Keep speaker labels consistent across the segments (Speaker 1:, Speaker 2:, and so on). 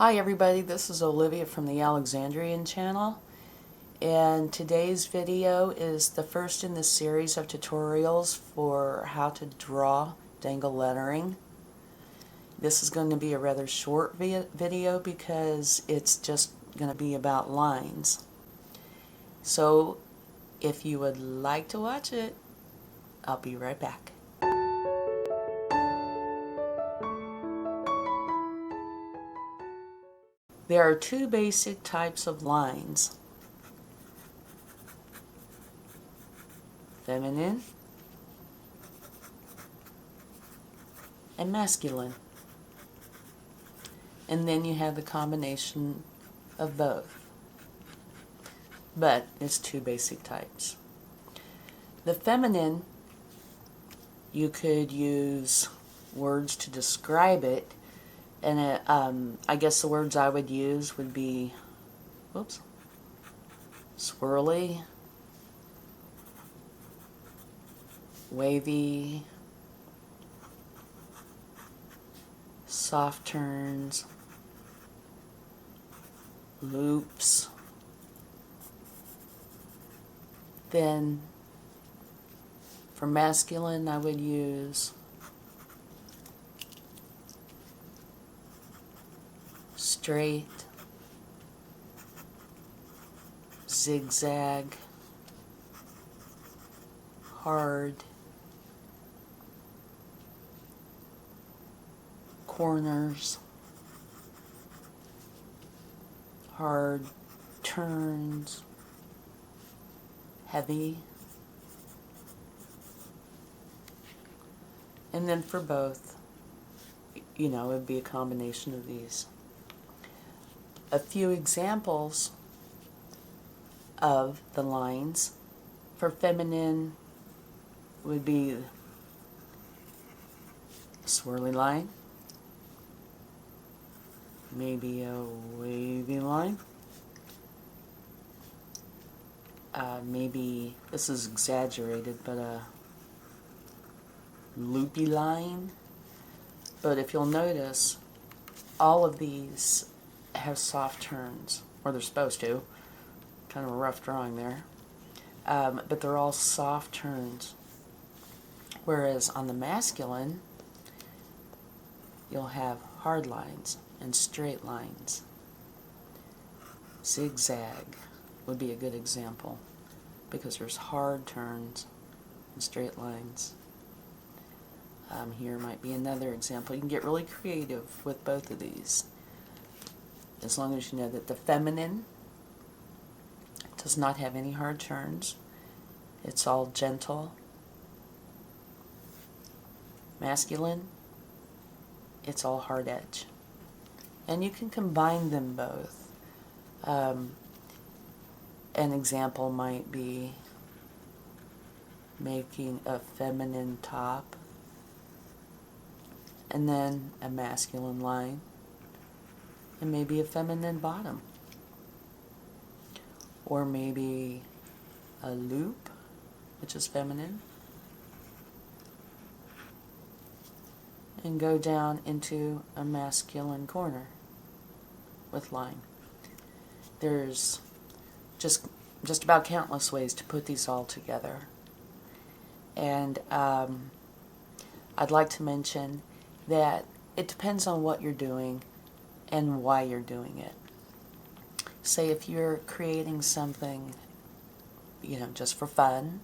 Speaker 1: Hi everybody, this is Olivia from the Alexandrian channel, and today's video is the first in the series of tutorials for how to draw dangle lettering. This is going to be a rather short video because it's just going to be about lines. So if you would like to watch it, I'll be right back. There are two basic types of lines: feminine and masculine. And then you have the combination of both. But it's two basic types. The feminine, you could use words to describe it, and I guess the words I would use would be, swirly, wavy, soft turns, loops. Then for masculine, I would use straight, zigzag, hard, corners, hard turns, heavy. And then for both, it would be a combination of these. A few examples of the lines for feminine would be a swirly line, maybe a wavy line, maybe, this is exaggerated, but a loopy line. But if you'll notice, all of these have soft turns, or they're supposed to. Kind of a rough drawing there. But they're all soft turns. Whereas on the masculine, you'll have hard lines and straight lines. Zigzag would be a good example, because there's hard turns and straight lines. Here might be another example. You can get really creative with both of these, as long as you know that the feminine does not have any hard turns. It's all gentle. Masculine, it's all hard edge. And you can combine them both. An example might be making a feminine top and then a masculine line, and maybe a feminine bottom, or maybe a loop, which is feminine, and go down into a masculine corner with line. There's just about countless ways to put these all together. And I'd like to mention that it depends on what you're doing and why you're doing it. Say if you're creating something, just for fun,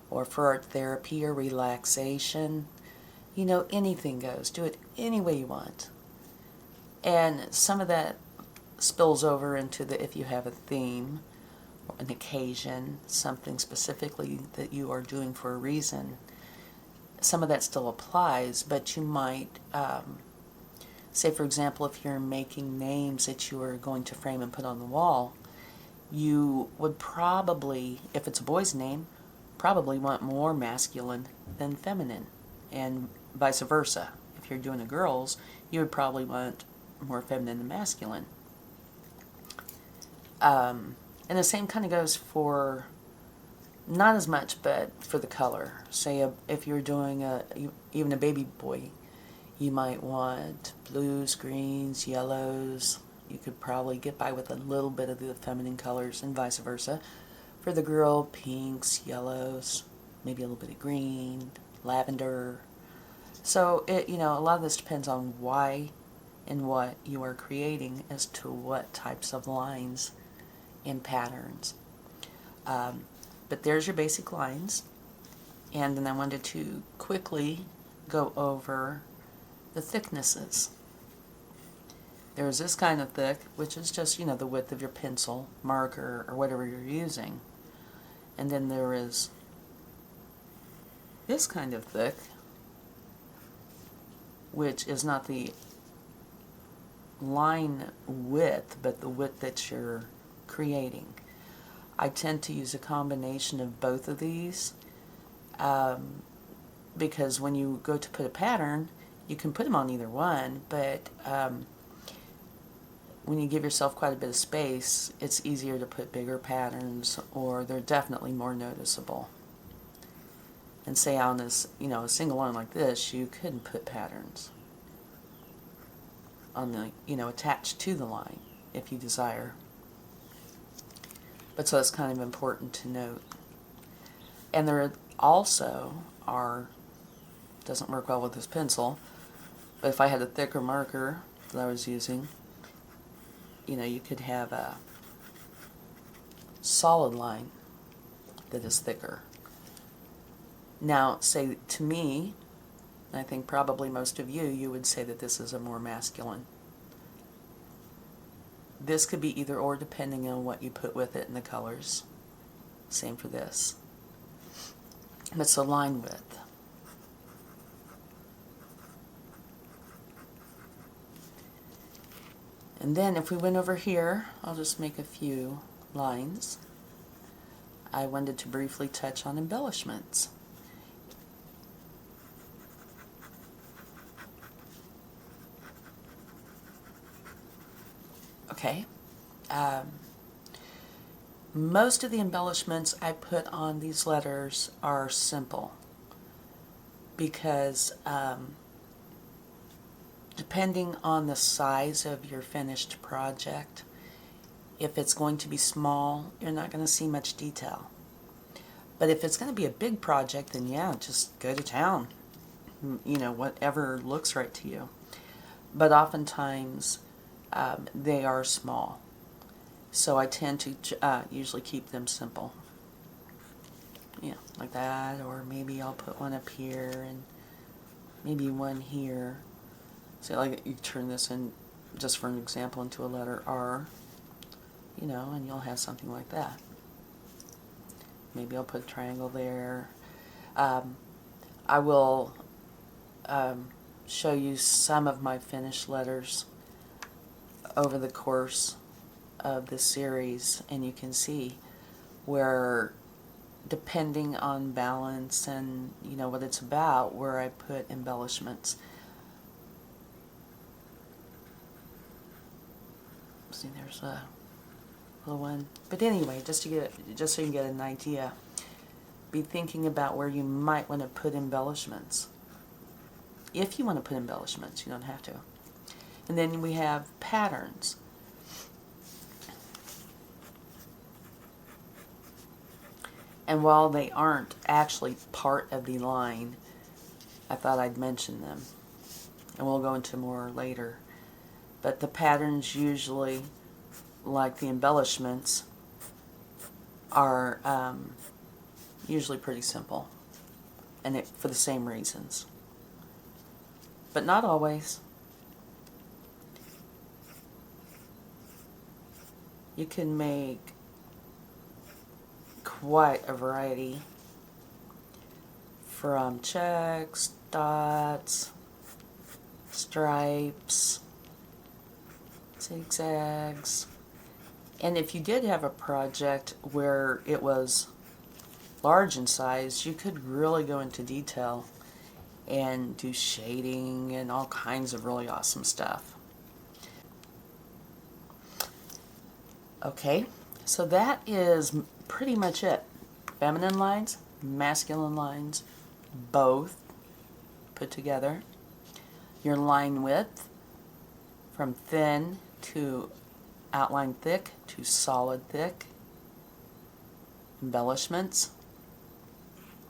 Speaker 1: or for art therapy or relaxation, anything goes. Do it any way you want. And some of that spills over into if you have a theme, or an occasion, something specifically that you are doing for a reason, some of that still applies, but you might, say for example, if you're making names that you are going to frame and put on the wall, you would probably, if it's a boy's name, probably want more masculine than feminine, and vice versa. If you're doing a girl's, you would probably want more feminine than masculine. And the same kind of goes for, not as much, but for the color. Say if you're doing even a baby boy, You might want blues, greens, yellows. You could probably get by with a little bit of the feminine colors and vice versa. For the girl, pinks, yellows, maybe a little bit of green, lavender. So a lot of this depends on why and what you are creating as to what types of lines and patterns. But there's your basic lines. And then I wanted to quickly go over the thicknesses. There's this kind of thick, which is just, the width of your pencil, marker, or whatever you're using. And then there is this kind of thick, which is not the line width, but the width that you're creating. I tend to use a combination of both of these because when you go to put a pattern, you can put them on either one, but when you give yourself quite a bit of space, it's easier to put bigger patterns, or they're definitely more noticeable. And say on this, a single line like this, you could put patterns on the, attached to the line if you desire. But so it's kind of important to note. And there also are, doesn't work well with this pencil, but if I had a thicker marker that I was using, you could have a solid line that is thicker. Now, say to me, and I think probably most of you would say that this is a more masculine. This could be either or depending on what you put with it and the colors. Same for this. But it's a line width. And then if we went over here, I'll just make a few lines. I wanted to briefly touch on embellishments. Okay. Most of the embellishments I put on these letters are simple because depending on the size of your finished project, if it's going to be small, you're not going to see much detail. But if it's going to be a big project, then yeah, just go to town. Whatever looks right to you. But oftentimes, they are small. So I tend to usually keep them simple. Like that, or maybe I'll put one up here and maybe one here. So like you turn this in, just for an example, into a letter R, and you'll have something like that. Maybe I'll put a triangle there. I will show you some of my finished letters over the course of this series, and you can see where, depending on balance and what it's about, where I put embellishments. See, there's a little one. But anyway, just so you can get an idea, be thinking about where you might want to put embellishments. If you want to put embellishments, you don't have to. And then we have patterns. And while they aren't actually part of the line, I thought I'd mention them. And we'll go into more later. But the patterns usually, like the embellishments, are usually pretty simple. And for the same reasons. But not always. You can make quite a variety, from checks, dots, stripes, zigzags. And if you did have a project where it was large in size, you could really go into detail and do shading and all kinds of really awesome stuff. Okay, so that is pretty much it. Feminine lines, masculine lines, both put together. your line width from thin to outline thick to solid thick, embellishments,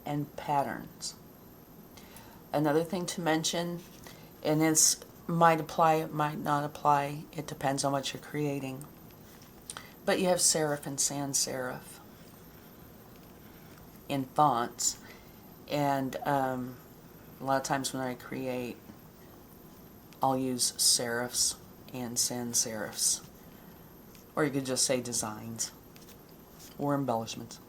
Speaker 1: and patterns. Another thing to mention, and this might apply, it might not apply, it depends on what you're creating, but you have serif and sans serif in fonts, and a lot of times when I create, I'll use serifs and sans serifs, or you could just say designs or embellishments.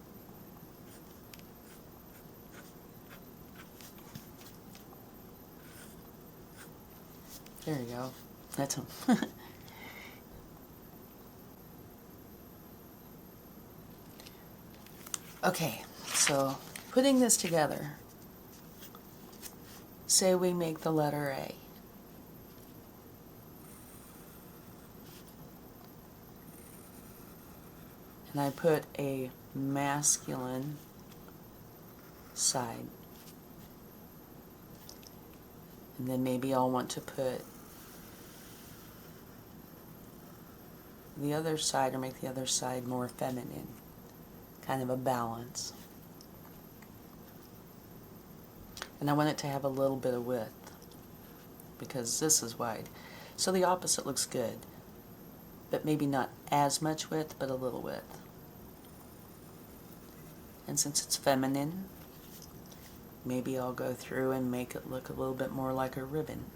Speaker 1: There you go. That's them. Okay, so putting this together, say we make the letter A. And I put a masculine side. And then maybe I'll want to put the other side, or make the other side more feminine. Kind of a balance. And I want it to have a little bit of width, because this is wide. So the opposite looks good, but maybe not as much width, but a little width. And since it's feminine, maybe I'll go through and make it look a little bit more like a ribbon.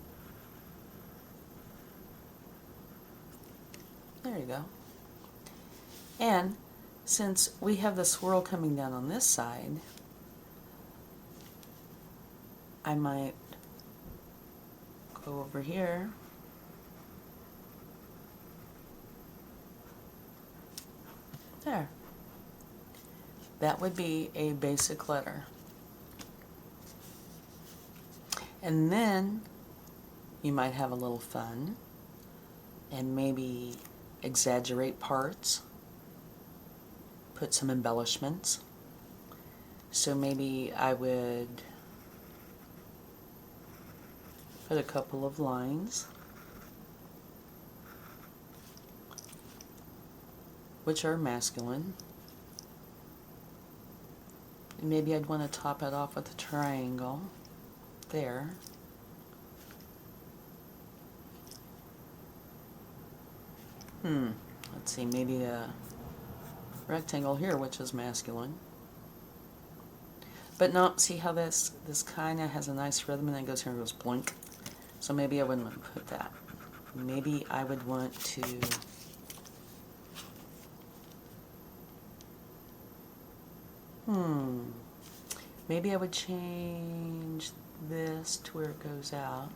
Speaker 1: There you go. And since we have the swirl coming down on this side, I might go over here there. That would be a basic letter. And then you might have a little fun and maybe exaggerate parts, put some embellishments. So maybe I would put a couple of lines, which are masculine. And maybe I'd want to top it off with a triangle there. Let's see, maybe a rectangle here, which is masculine. But no, see how this kind of has a nice rhythm and then goes here and goes blink. So maybe I wouldn't want to put that. Maybe I would want to maybe I would change this to where it goes out.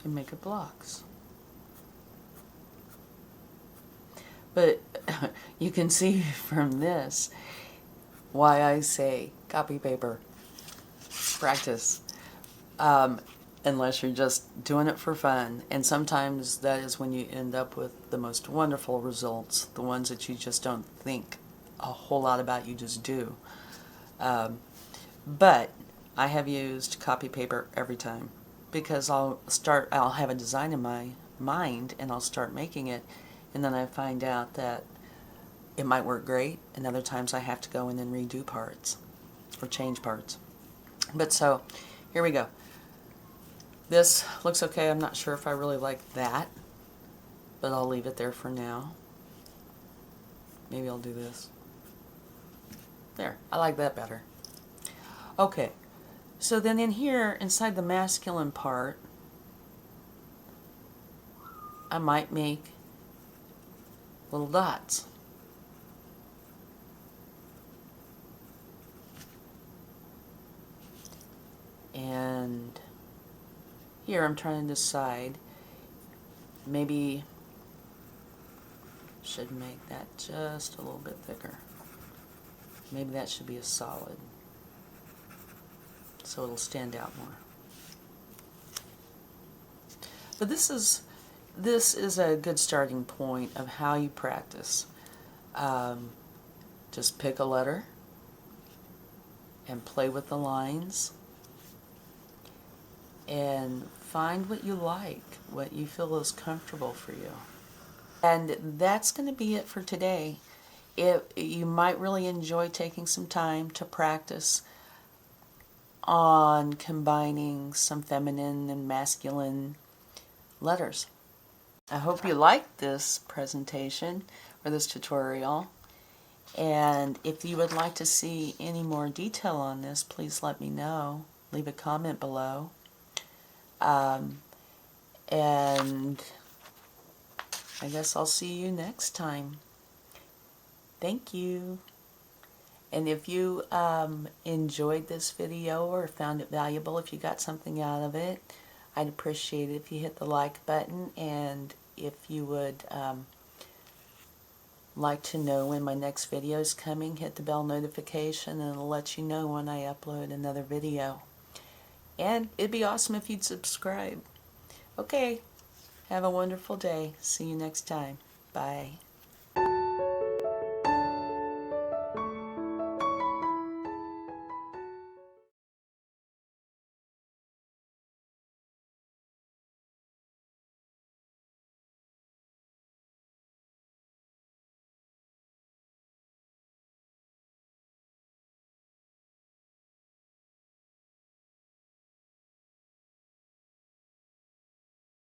Speaker 1: And make it blocks. But you can see from this why I say copy paper, practice, unless you're just doing it for fun. And sometimes that is when you end up with the most wonderful results, the ones that you just don't think a whole lot about, you just do. But I have used copy paper every time, because I'll have a design in my mind and I'll start making it, and then I find out that it might work great, and other times I have to go in and redo parts or change parts. But so here we go. This looks okay. I'm not sure if I really like that, but I'll leave it there for now. Maybe I'll do this. There, I like that better. Okay, so then in here, inside the masculine part, I might make little dots. And here I'm trying to decide, maybe should make that just a little bit thicker. Maybe that should be a solid, so it'll stand out more. But this is a good starting point of how you practice. Just pick a letter and play with the lines and find what you like, what you feel is comfortable for you. And that's going to be it for today. You might really enjoy taking some time to practice on combining some feminine and masculine letters. I hope you liked this presentation or this tutorial. And if you would like to see any more detail on this, please let me know. Leave a comment below. And I guess I'll see you next time. Thank you. And if you enjoyed this video or found it valuable, if you got something out of it, I'd appreciate it if you hit the like button, and if you would like to know when my next video is coming, hit the bell notification and it'll let you know when I upload another video. And it'd be awesome if you'd subscribe. Okay, have a wonderful day. See you next time. Bye.